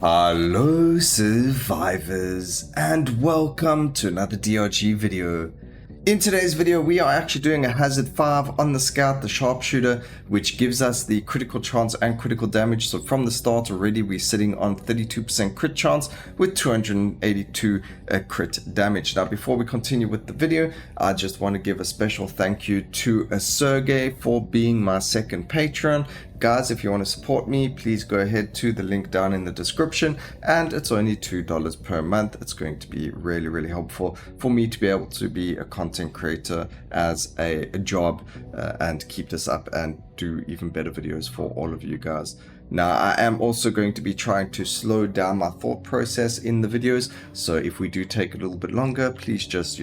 Hello survivors and welcome to another DRG video. In today's video we are actually doing a hazard 5 on the scout, the sharpshooter, which gives us the critical chance and critical damage. So from the start already we're sitting on 32% crit chance with 282 crit damage. Now before we continue with the video, I just want to give a special thank you to Sergey for being my second patron. Guys, if you want to support me, please go ahead to the link down in the description, and it's only $2 per month. It's going to be really helpful for me to be able to be a content creator as a job and keep this up and do even better videos for all of you guys. Now, I am also going to be trying to slow down my thought process in the videos, so if we do take a little bit longer, please just,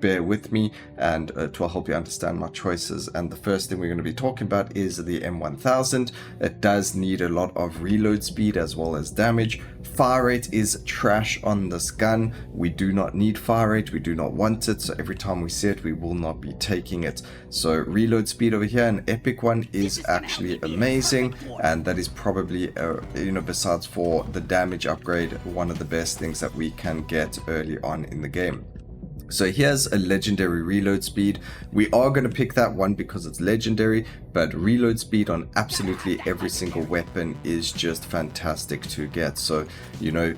bear with me, and it will help you understand my choices. And the first thing we're going to be talking about is the M1000. It does need a lot of reload speed as well as damage. Fire rate is trash on this gun. We do not need fire rate, we do not want it, so every time we see it, we will not be taking it. So reload speed over here, an epic one, is actually amazing, and that is probably, besides for the damage upgrade, one of the best things that we can get early on in the game. So here's a legendary reload speed. We are going to pick that one because it's legendary, but reload speed on absolutely every single weapon is just fantastic to get. So,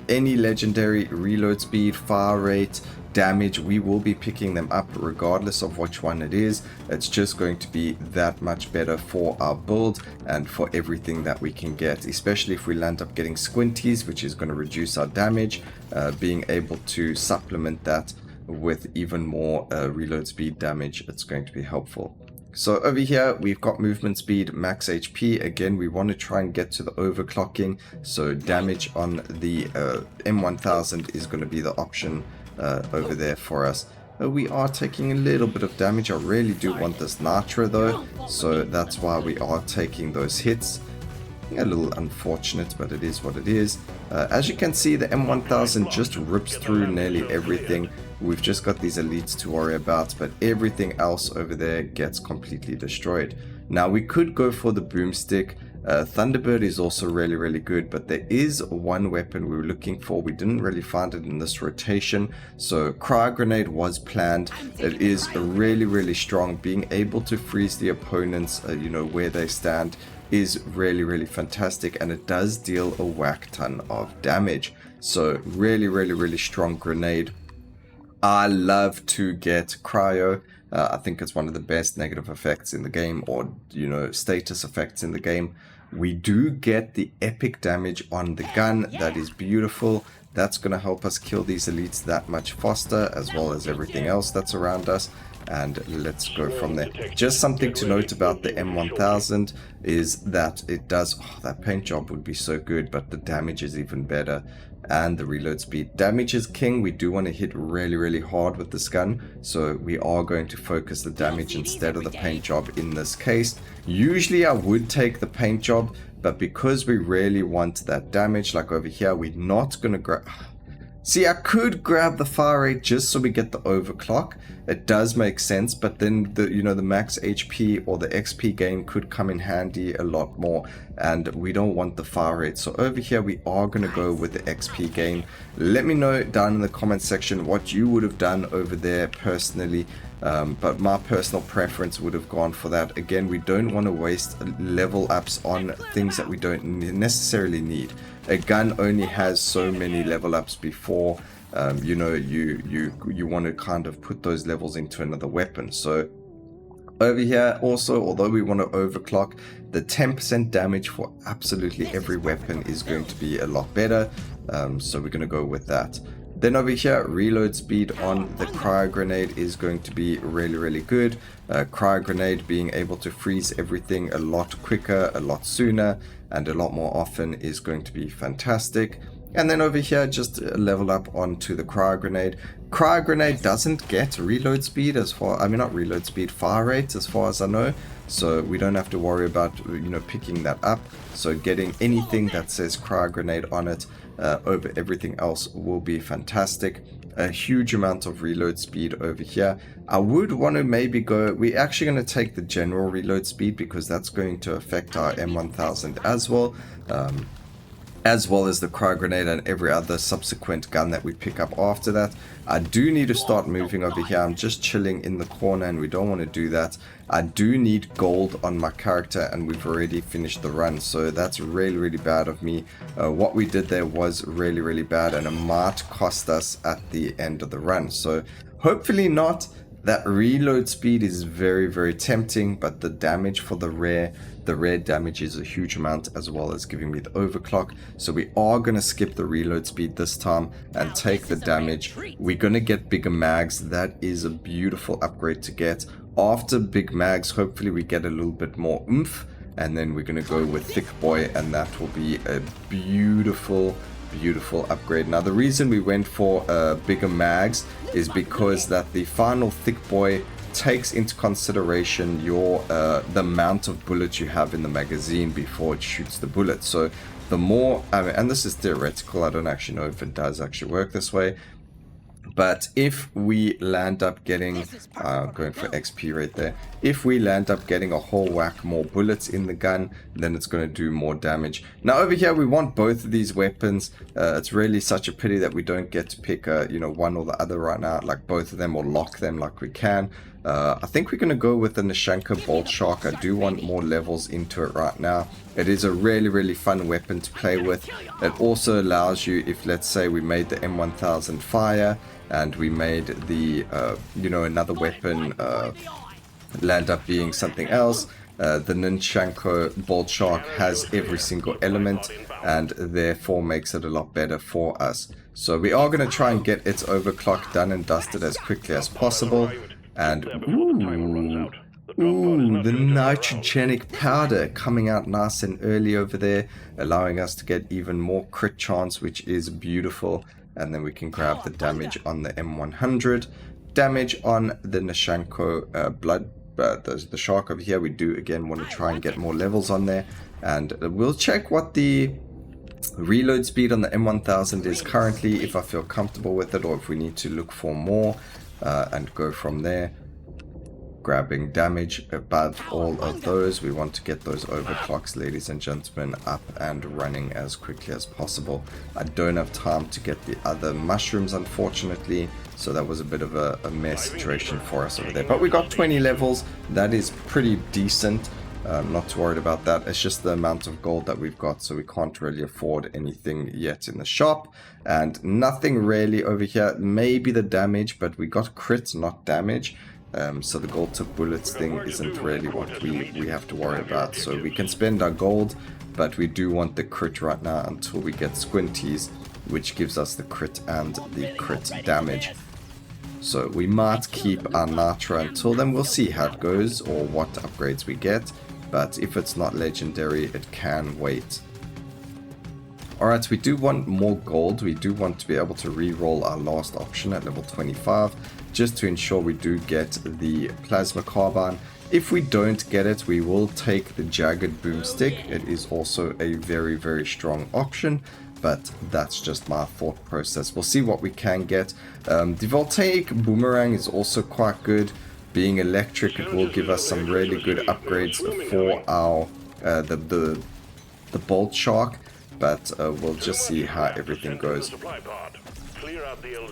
any legendary reload speed, fire rate, damage, we will be picking them up regardless of which one it is. It's just going to be that much better for our build and for everything that we can get, especially if we land up getting squinties, which is going to reduce our damage. Being able to supplement that with even more reload speed damage, it's going to be helpful. So over here we've got movement speed, max HP. Again, we want to try and get to the overclocking, so damage on the M1000 is going to be the option over there for us. We are taking a little bit of damage. I really do want this nitro though, so that's why we are taking those hits. A little unfortunate, but it is what it is. As you can see, the M1000 just rips through nearly everything. We've just got these elites to worry about, but everything else over there gets completely destroyed. Now we could go for the boomstick. Thunderbird is also really good, but there is one weapon we were looking for. We didn't really find it in this rotation, so cryo grenade was planned. It is really strong. Being able to freeze the opponents, where they stand, is really fantastic, and it does deal a whack ton of damage. So really strong grenade. I love to get cryo. I think it's one of the best negative effects in the game, or status effects in the game. We do get the epic damage on the gun. That is beautiful. That's going to help us kill these elites that much faster, as well as everything else that's around us. And let's go from there. Just something to note about the M1000 is that it does, that paint job would be so good, but the damage is even better, and the reload speed. Damage is king. We do want to hit really hard with this gun, so we are going to focus the damage instead of the paint job in this case. Usually I would take the paint job, but because we really want that damage, like over here, we're not going to grab... See, I could grab the fire rate just so we get the overclock. It does make sense, but then the max HP or the XP gain could come in handy a lot more, and we don't want the fire rate. So over here we are going to go with the XP gain. Let me know down in the comment section what you would have done over there personally, but my personal preference would have gone for that. Again, we don't want to waste level ups on things that we don't necessarily need. A gun only has so many level ups before you want to kind of put those levels into another weapon. So over here also, although we want to overclock, the 10% damage for absolutely every weapon is going to be a lot better, so we're going to go with that. Then over here, reload speed on the cryo grenade is going to be really good. Cryo grenade being able to freeze everything a lot quicker, a lot sooner, and a lot more often is going to be fantastic. And then over here, just level up onto the cryo grenade. Cryo grenade doesn't get reload speed as far, I mean not reload speed, fire rate as far as I know. So we don't have to worry about, picking that up. So getting anything that says cryo grenade on it over everything else will be fantastic. A huge amount of reload speed over here. I would want to maybe go, we're actually going to take the general reload speed because that's going to affect our M1000 as well. as well as the cryo grenade and every other subsequent gun that we pick up after that. I do need to start moving over here. I'm just chilling in the corner and we don't want to do that. I do need gold on my character and we've already finished the run, so that's really bad of me. What we did there was really bad and it might cost us at the end of the run, so hopefully not. That reload speed is very tempting, but the damage for the rare damage is a huge amount, as well as giving me the overclock. So we are going to skip the reload speed this time and take the damage. We're going to get bigger mags. That is a beautiful upgrade to get. After big mags, hopefully we get a little bit more oomph, and then we're going to go with thick boy, and that will be a beautiful upgrade. Now the reason we went for bigger mags is because that the final thick boy takes into consideration your the amount of bullets you have in the magazine before it shoots the bullet. So the more, and this is theoretical, I don't actually know if it does actually work this way, but if we land up getting, going for XP right there, if we land up getting a whole whack more bullets in the gun, then it's going to do more damage. Now over here we want both of these weapons. It's really such a pity that we don't get to pick you know, one or the other right now, like both of them, or lock them like we can. I think we're going to go with the Nashanka Bolt Shark. I do want more levels into it right now. It is a really fun weapon to play with. It also allows you, if let's say we made the M1000 fire and we made the you know, another weapon land up being something else, the Nashanka Bolt Shark has every single element and therefore makes it a lot better for us. So we are going to try and get its overclock done and dusted as quickly as possible. And ooh, the nitrogenic powder coming out nice and early over there, allowing us to get even more crit chance, which is beautiful. And then we can grab the damage on the M100, damage on the Nashanko the shark over here. We do again want to try and get more levels on there, and we'll check what the reload speed on the M1000 is currently, if I feel comfortable with it, or if we need to look for more. And go from there, grabbing damage above all of those. We want to get those overclocks, ladies and gentlemen, up and running as quickly as possible. I don't have time to get the other mushrooms, unfortunately, so that was a bit of a mess situation for us over there. But we got 20 levels. That is pretty decent. Not too worried about that. It's just the amount of gold that we've got, so we can't really afford anything yet in the shop. And nothing really over here. Maybe the damage, but we got crits, not damage. So the gold to bullets thing isn't really what we have to worry about. So we can spend our gold, but we do want the crit right now until we get squinties, which gives us the crit and the crit damage. So we might keep our Nitra until then. We'll see how it goes or what upgrades we get. But if it's not legendary, it can wait. Alright, we do want more gold. We do want to be able to re-roll our last option at level 25, just to ensure we do get the plasma carbine. If we don't get it, we will take the jagged boomstick. It is also a very strong option, but that's just my thought process. We'll see what we can get. The voltaic boomerang is also quite good. Being electric, it will give us some really good upgrades for our the Bolt Shark, but we'll just see how everything goes.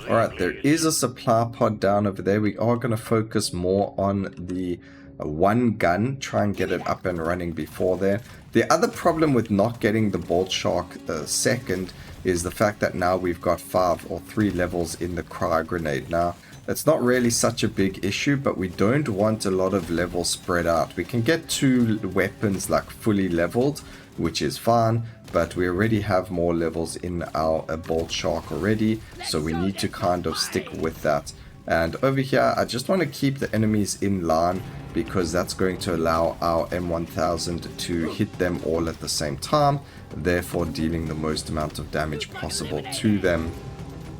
Alright, there is a supply pod down over there. We are going to focus more on the one gun, try and get it up and running before there. The other problem with not getting the Bolt Shark second is the fact that now we've got 5 or 3 levels in the cryo grenade. Now, it's not really such a big issue, but we don't want a lot of levels spread out. We can get 2 weapons like fully leveled, which is fine, but we already have more levels in our Bolt Shark already, so we need to kind of stick with that. And over here, I just want to keep the enemies in line, because that's going to allow our M1000 to hit them all at the same time, therefore dealing the most amount of damage possible to them,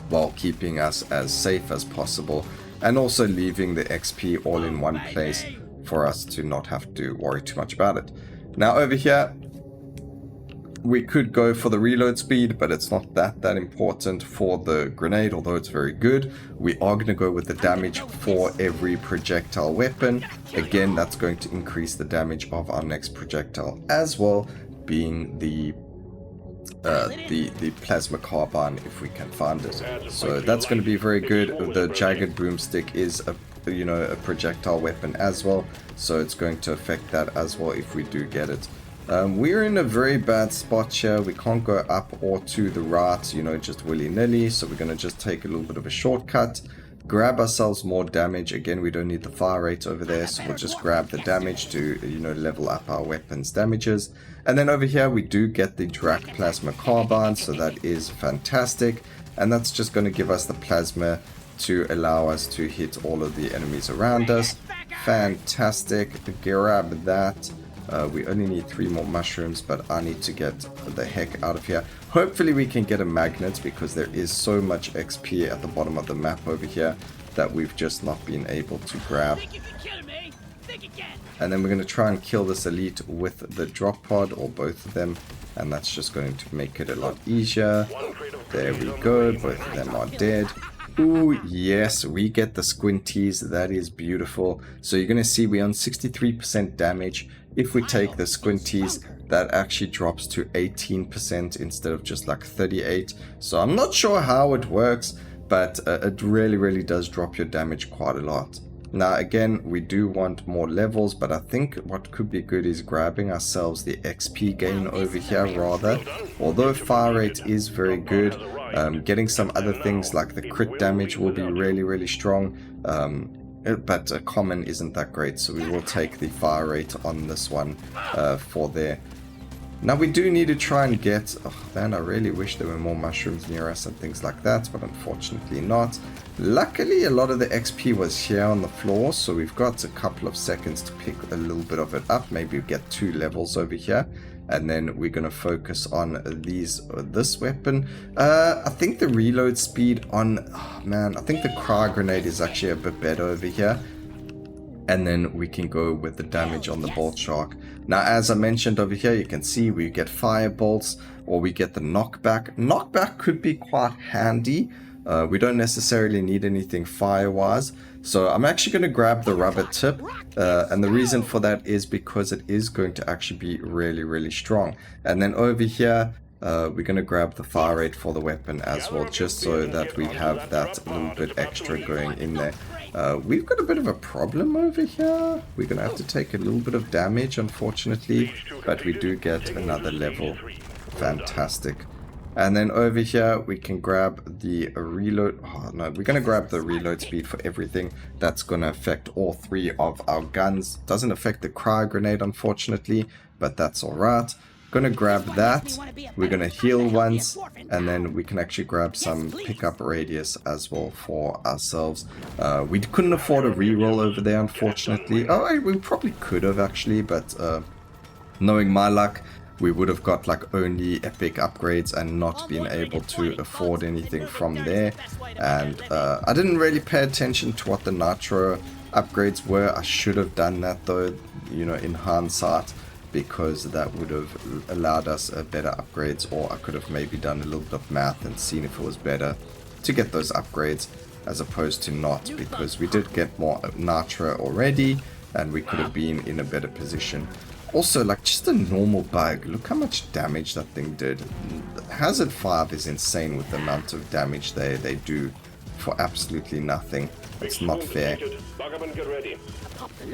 while keeping us as safe as possible, and also leaving the XP all in one place for us to not have to worry too much about it. Now over here, we could go for the reload speed, but it's not that important for the grenade, although it's very good. We are going to go with the damage for every projectile weapon. Again, that's going to increase the damage of our next projectile as well, being the the plasma carbine if we can find it. So that's going to be very good. The jagged broomstick is a a projectile weapon as well, so it's going to affect that as well if we do get it. We're in a very bad spot here. We can't go up or to the right, just willy-nilly, so we're going to just take a little bit of a shortcut, grab ourselves more damage. Again, we don't need the fire rate over there, so we'll just grab the damage to level up our weapons damages. And then over here we do get the Drak plasma carbine, so that is fantastic, and that's just going to give us the plasma to allow us to hit all of the enemies around us. Fantastic. Grab that. We only need 3 more mushrooms, but I need to get the heck out of here. Hopefully we can get a magnet, because there is so much XP at the bottom of the map over here that we've just not been able to grab. And then we're going to try and kill this elite with the drop pod, or both of them, and that's just going to make it a lot easier. There we go, both of them are dead. Ooh, yes, we get the squinties. That is beautiful. So you're going to see we're on 63% damage. If we take the squinties, that actually drops to 18% instead of just like 38. So I'm not sure how it works, but it really does drop your damage quite a lot. Now again, we do want more levels, but I think what could be good is grabbing ourselves the XP gain over here rather. Although fire rate is very good, getting some other things like the crit damage will be really strong, but common isn't that great, so we will take the fire rate on this one for there. Now we do need to try and get, oh man, I really wish there were more mushrooms near us and things like that, but unfortunately not. Luckily a lot of the XP was here on the floor, so we've got a couple of seconds to pick a little bit of it up. Maybe we get 2 levels over here, and then we're going to focus on this weapon. I think the reload speed on, oh man, I think the cry grenade is actually a bit better over here. And then we can go with the damage on the bolt shark. Now as I mentioned over here, you can see we get fire bolts, or we get the knockback. Knockback could be quite handy. We don't necessarily need anything fire wise, so I'm actually going to grab the rubber tip, and the reason for that is because it is going to actually be really strong. And then over here we're going to grab the fire rate for the weapon as well, just so that we have that little bit extra going in there. We've got a bit of a problem over here. We're going to have to take a little bit of damage, unfortunately, but we do get another level. Fantastic. And then over here we can grab the reload. Oh no, we're going to grab the reload speed for everything. That's going to affect all 3 of our guns. Doesn't affect the cry grenade, unfortunately, but that's alright. Gonna grab that. We're gonna heal once, and then we can actually grab some pickup radius as well for ourselves. We couldn't afford a reroll over there, unfortunately. Oh, we probably could have actually, but knowing my luck, we would have got like only epic upgrades and not been able to afford anything from there. And I didn't really pay attention to what the nitro upgrades were. I should have done that though, in hindsight, because that would have allowed us better upgrades, or I could have maybe done a little bit of math and seen if it was better to get those upgrades as opposed to not, because we did get more nitro already and we could have been in a better position. Also, like just a normal bug, look how much damage that thing did. Hazard 5 is insane with the amount of damage they do for absolutely nothing. It's not fair.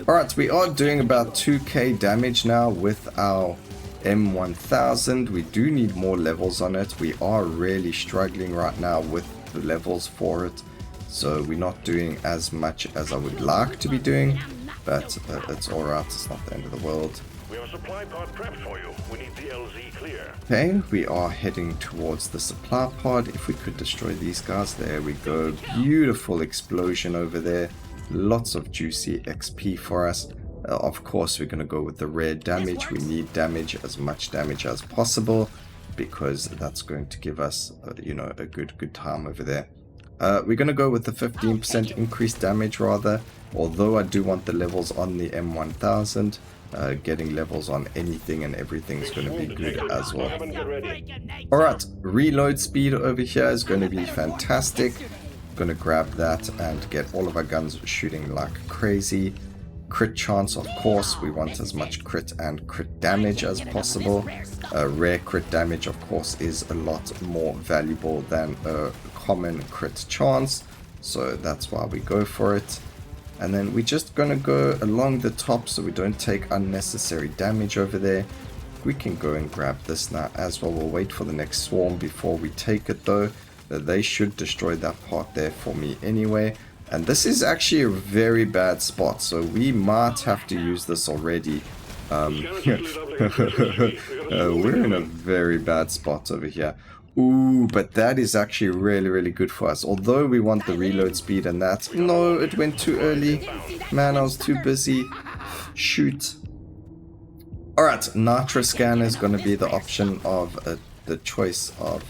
Alright, we are doing about 2k damage now with our M1000. We do need more levels on it. We are really struggling right now with the levels for it, so we're not doing as much as I would like to be doing, but it's alright, it's not the end of the world. We have a supply pod prepped for you. We need the LZ clear. Okay, we are heading towards the supply pod. If we could destroy these guys, there we go. Beautiful explosion over there. Lots of juicy XP for us. Of course, we're going to go with the rare damage. We need damage, as much damage as possible, because that's going to give us, a good time over there. We're going to go with the 15% increased damage rather, although I do want the levels on the M1000. Getting levels on anything and everything is going to be good as well. Alright, reload speed over here is going to be fantastic. Going to grab that and get all of our guns shooting like crazy. crit chance, of course, we want as much crit and crit damage as possible. Rare crit damage, of course, is a lot more valuable than a common crit chance, so that's why we go for it. And then we're just gonna go along the top so we don't take unnecessary damage over there. We can go and grab this now as well. We'll wait for the next swarm before we take it though. They should destroy that part there for me anyway. And this is actually a very bad spot, so we might have to use this already. We're in a very bad spot over here. Ooh, but that is actually really, really good for us. Although we want the reload speed and that. No, it went too early. Man, I was too busy. Shoot. Alright, Nitra Scan is going to be the option of the choice of,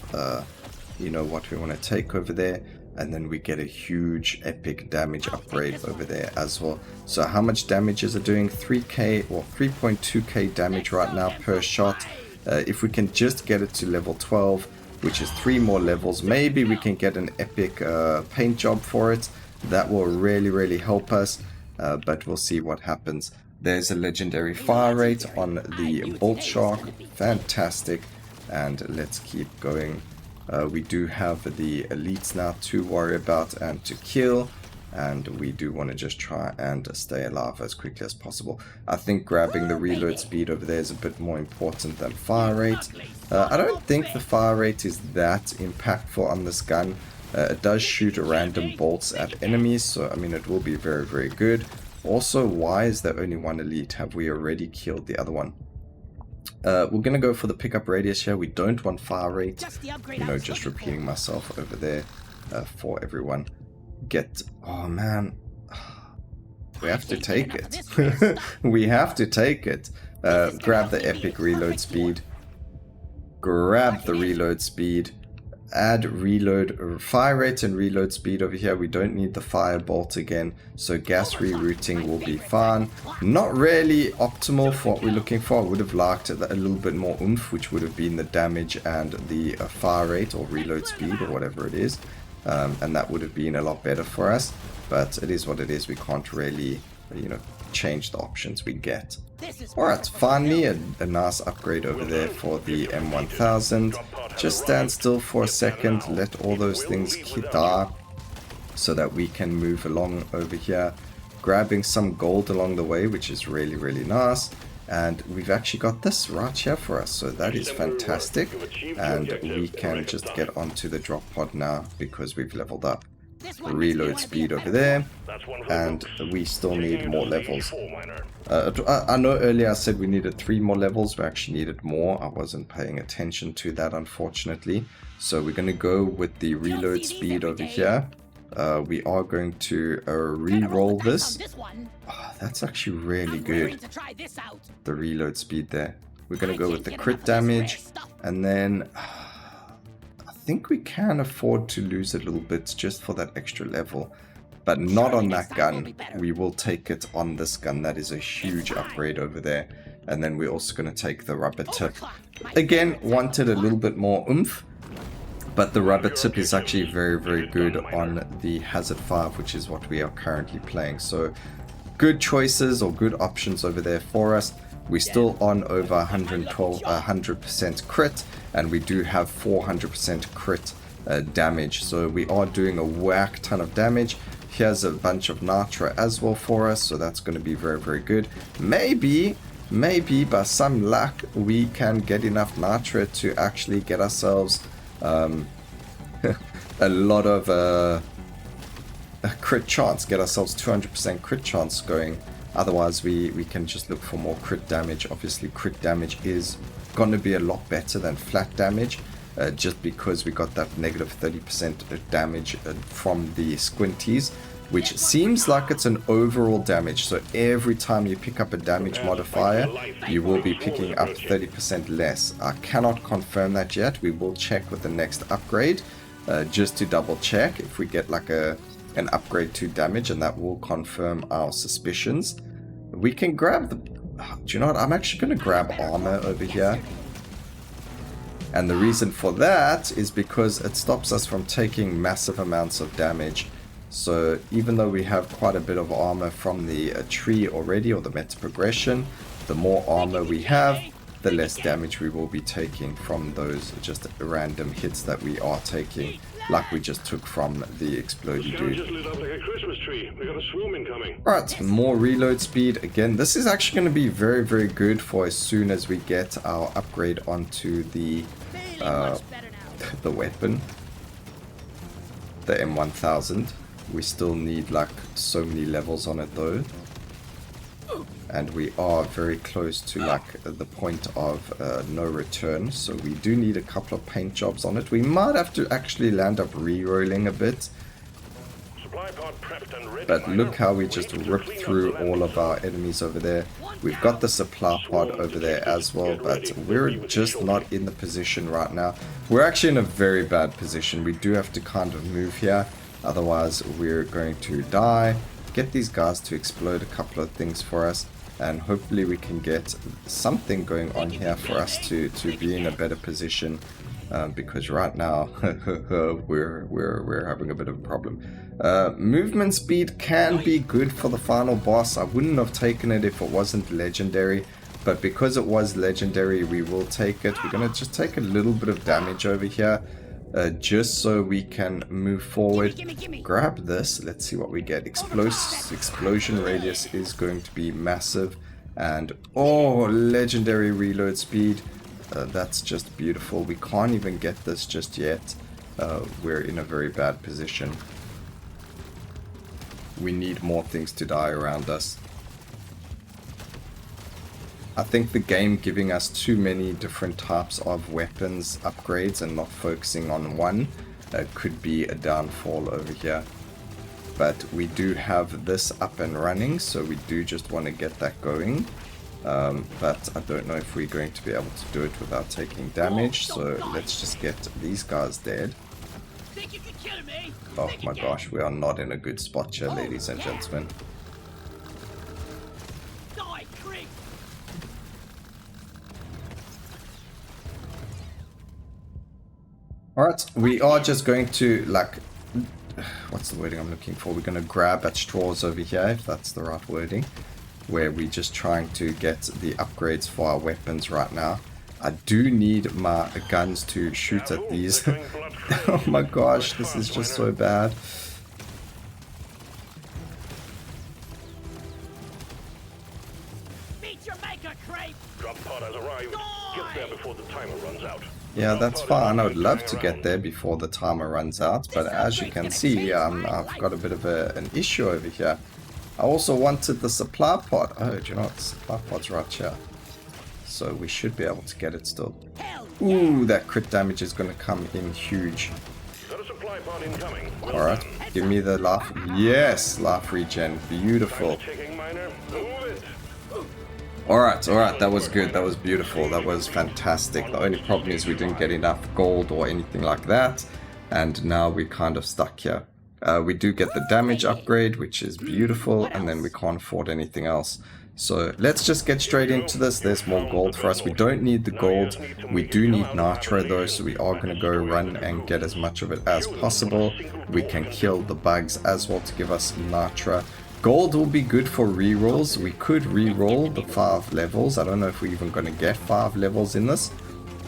you know, what we want to take over there. And then we get a huge epic damage upgrade over there as well. So how much damage is it doing? 3k or 3.2k damage right now per shot. If we can just get it to level 12, which is 3 more levels, maybe we can get an epic paint job for it. That will really, really help us, but we'll see what happens. There's a legendary fire rate on the Bolt Shark. Fantastic. And let's keep going. We do have the elites now to worry about and to kill, and we do want to just try and stay alive as quickly as possible. I think grabbing the reload speed over there is a bit more important than fire rate. I don't think the fire rate is that impactful on this gun. It does shoot random bolts at enemies, so I mean it will be very, very good. Also, why is there only one elite? Have we already killed the other one? We're going to go for the pickup radius here. We don't want fire rate. You know, just repeating myself over there for everyone. Oh man. We have to take it. We have to take it. Grab the epic reload speed. Grab the reload speed. Add reload, fire rate and reload speed over here. We don't need the firebolt again, so gas rerouting will be fine. Not really optimal for what we're looking for. I would have liked a little bit more oomph, which would have been the damage and the fire rate or reload speed or whatever it is, and that would have been a lot better for us. But it is what it is. We can't really, you know, change the options we get. Alright, finally a nice upgrade over there for the M1000. Just stand still for a second, let all those things die so that we can move along over here, grabbing some gold along the way, which is really, really nice. And we've actually got this right here for us, so that is fantastic. And we can just get onto the drop pod now because we've leveled up. Reload speed over there, and we still need more levels. I know earlier I said we needed 3 more levels. We actually needed more. I wasn't paying attention to that, unfortunately. So we're going to go with the reload speed over here. We are going to re-roll this. Oh, that's actually really good, the reload speed there. We're going to go with the crit damage, and then I think we can afford to lose a little bit just for that extra level, but not on that gun. We will take it on this gun. That is a huge upgrade over there. And then we're also going to take the rubber tip. Again, wanted a little bit more oomph, but the rubber tip is actually very, very good on the Hazard 5, which is what we are currently playing. So good choices or good options over there for us. We're still on over 100% crit, and we do have 400% crit damage. So we are doing a whack ton of damage. Here's a bunch of Nitra as well for us, so that's going to be very, very good. Maybe by some luck we can get enough Nitra to actually get ourselves a lot of a crit chance, get ourselves 200% crit chance going. Otherwise we can just look for more crit damage. Obviously crit damage is going to be a lot better than flat damage, just because we got that negative 30% damage from the squinties, which seems like it's an overall damage. So every time you pick up a damage modifier, you will be picking up 30% less. I cannot confirm that yet. We will check with the next upgrade, just to double check if we get like an upgrade to damage, and that will confirm our suspicions. We can grab the... Do you know what? I'm actually going to grab armor over here. And the reason for that is because it stops us from taking massive amounts of damage So even though we have quite a bit of armor from the tree already, or the meta progression, the more armor we have, the less damage we will be taking from those just random hits that we are taking, like we just took from the explodey dude. Just lit up like a Christmas tree. We got a swoon incoming. Alright, more reload speed. Again, this is actually going to be very, very good for as soon as we get our upgrade onto the weapon. The M1000. We still need like so many levels on it though. And we are very close to like the point of no return. So we do need a couple of paint jobs on it. We might have to actually land up re-rolling a bit. But look how we just ripped through all of our enemies over there. We've got the supply pod over there as well, but we're just not in the position right now. We're actually in a very bad position. We do have to kind of move here. Otherwise, we're going to die. Get these guys to explode a couple of things for us. And hopefully we can get something going on here for us to be in a better position. Because right now, we're having a bit of a problem. Movement speed can be good for the final boss. I wouldn't have taken it if it wasn't legendary. But because it was legendary, we will take it. We're going to just take a little bit of damage over here. Just so we can move forward. Grab this. Let's see what we get. Explosion radius is going to be massive. And, oh, legendary reload speed. That's just beautiful. We can't even get this just yet. We're in a very bad position. We need more things to die around us. I think the game giving us too many different types of weapons upgrades and not focusing on one could be a downfall over here. But we do have this up and running, so we do just want to get that going. But I don't know if we're going to be able to do it without taking damage, so let's just get these guys dead. Oh my gosh, we are not in a good spot here, ladies and gentlemen. Alright, we are just going to, like, what's the wording I'm looking for? We're going to grab at straws over here, if that's the right wording, where we're just trying to get the upgrades for our weapons right now. I do need my guns to shoot at these. Oh my gosh, this is just so bad. Drop pod has arrived. Get there before the timer runs out. Yeah, that's fine. I would love to get there before the timer runs out, but as you can see, I've got a bit of an issue over here. I also wanted the supply pod. Oh, do you know what? The supply pod's right here. So we should be able to get it still. Ooh, that crit damage is going to come in huge. Alright, give me the life. Yes, life regen. Beautiful. Alright, that was good. That was beautiful. That was fantastic. The only problem is we didn't get enough gold or anything like that. And now we're kind of stuck here. We do get the damage upgrade, which is beautiful. And then we can't afford anything else. So let's just get straight into this. There's more gold for us. We don't need the gold. We do need nitro though. So we are going to go run and get as much of it as possible. We can kill the bugs as well to give us nitro. Gold will be good for rerolls. We could reroll the 5 levels. I don't know if we're even going to get 5 levels in this.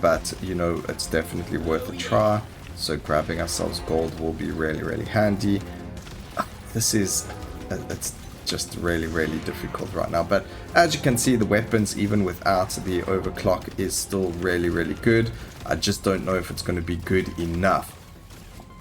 But, you know, it's definitely worth a try. So grabbing ourselves gold will be really, really handy. This is... it's just really, really difficult right now. But as you can see, the weapons, even without the overclock, is still really, really good. I just don't know if it's going to be good enough.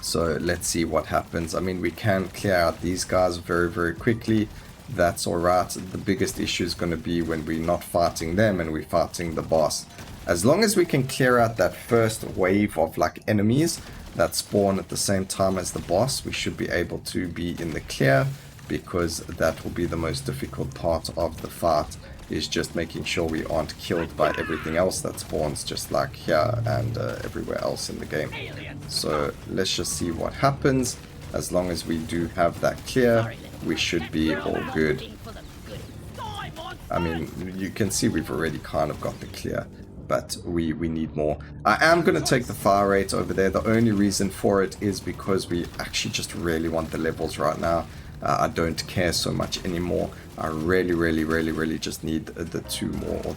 So let's see what happens. I mean, we can clear out these guys very, very quickly. That's alright. The biggest issue is going to be when we're not fighting them and we're fighting the boss. As long as we can clear out that first wave of like enemies that spawn at the same time as the boss, we should be able to be in the clear, because that will be the most difficult part of the fight, is just making sure we aren't killed by everything else that spawns just like here and everywhere else in the game. So let's just see what happens. As long as we do have that clear, we should be all good. I mean, you can see we've already kind of got the clear, but we need more. I am going to take the fire rate over there. The only reason for it is because we actually just really want the levels right now. I don't care so much anymore. I really just need the 2 more or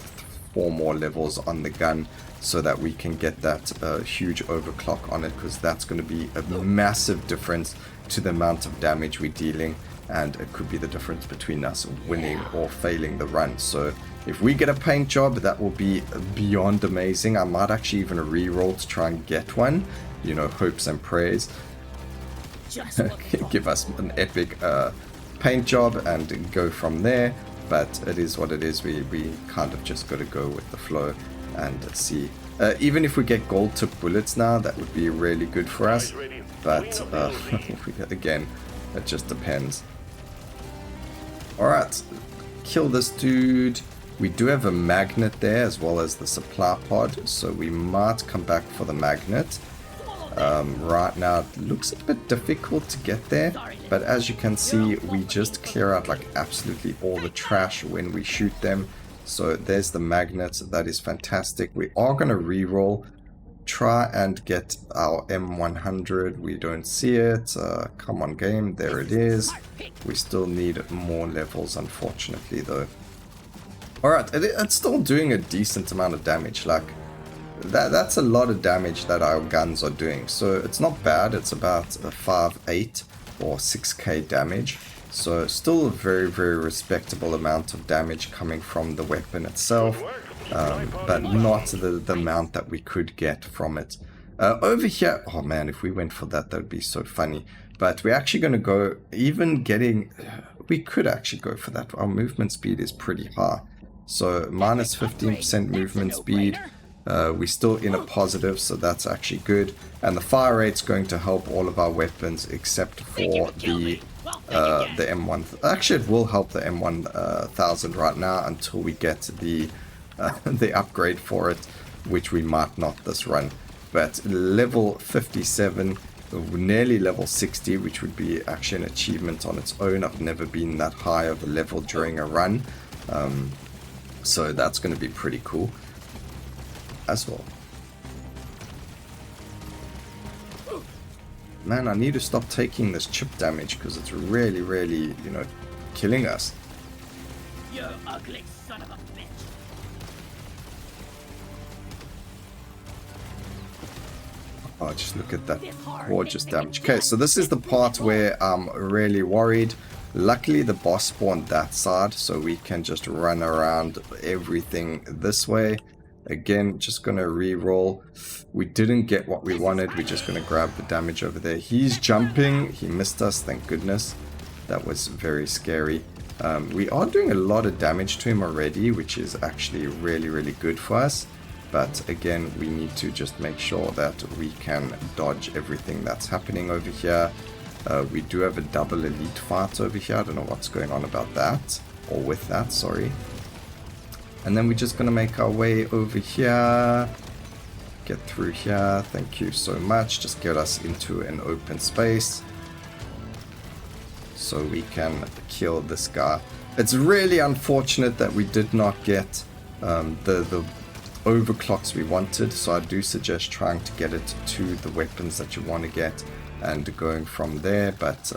4 more levels on the gun so that we can get that huge overclock on it, because that's going to be a massive difference to the amount of damage we're dealing, and it could be the difference between us winning or failing the run. So if we get a paint job, that will be beyond amazing. I might actually even re-roll to try and get one, you know, hopes and prayers. Give us an epic paint job and go from there. But it is what it is. We kind of just got to go with the flow and see. Even if we get gold tip bullets now, that would be really good for us. But again, it just depends. Alright, kill this dude. We do have a magnet there as well as the supply pod, so we might come back for the magnet. Right now it looks a bit difficult to get there, but as you can see, we just clear out like absolutely all the trash when we shoot them. So there's the magnet. That is fantastic. We are going to re-roll, try and get our M100. We don't see it. Come on, game. There it is. We still need more levels, unfortunately, though. Alright, it's still doing a decent amount of damage. Like, that's a lot of damage that our guns are doing. So it's not bad. It's about 5-8 or 6k damage. So still a very respectable amount of damage coming from the weapon itself. But not the amount that we could get from it. Over here, oh man, if we went for that, that would be so funny. But we're actually going to go, even getting, we could actually go for that. Our movement speed is pretty high. So minus 15% movement speed. We're still in a positive, so that's actually good. And the fire rate's going to help all of our weapons except for the M1. Actually, it will help the M1000 right now until we get the upgrade for it, which we might not this run. But level 57, nearly level 60, which would be actually an achievement on its own. I've never been that high of a level during a run, so that's going to be pretty cool as well. Man, I need to stop taking this chip damage because it's really, you know, killing us. You ugly son of a bitch. Oh, just look at that gorgeous damage. Okay, so this is the part where I'm really worried. Luckily, the boss spawned that side, so we can just run around everything this way. Again, just going to re-roll. We didn't get what we wanted. We're just going to grab the damage over there. He's jumping. He missed us, thank goodness. That was very scary. We are doing a lot of damage to him already, which is actually really good for us. But again, we need to just make sure that we can dodge everything that's happening over here. We do have a double elite fight over here. I don't know what's going on about that. Or with that, sorry. And then we're just going to make our way over here. Get through here. Thank you so much. Just get us into an open space, so we can kill this guy. It's really unfortunate that we did not get the overclocks we wanted. So I do suggest trying to get it to the weapons that you want to get and going from there. But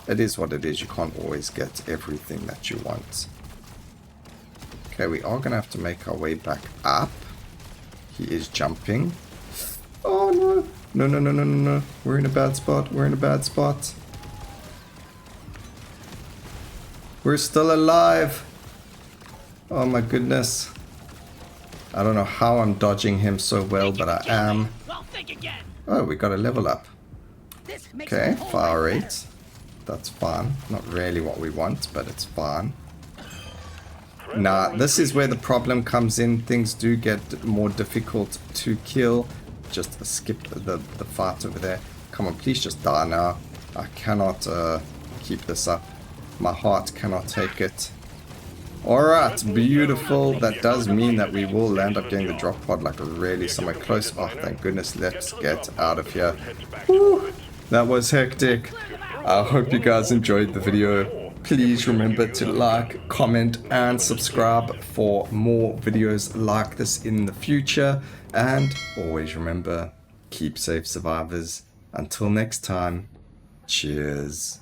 it is what it is. You can't always get everything that you want. Okay, we are going to have to make our way back up. He is jumping. Oh, no. No. We're in a bad spot. We're in a bad spot. We're still alive. Oh, my goodness. I don't know how I'm dodging him so well, but I am. Oh, we got a level up. Okay, fire rate. That's fine. Not really what we want, but it's fine. Nah, this is where the problem comes in. Things do get more difficult to kill. Just skip the fight over there. Come on, please just die now. I cannot keep this up. My heart cannot take it. Alright, beautiful. That does mean that we will land up getting the drop pod like really somewhere close. Oh, thank goodness. Let's get out of here. Whew, that was hectic. I hope you guys enjoyed the video. Please remember to like, comment, and subscribe for more videos like this in the future. And always remember, keep safe, survivors. Until next time, cheers.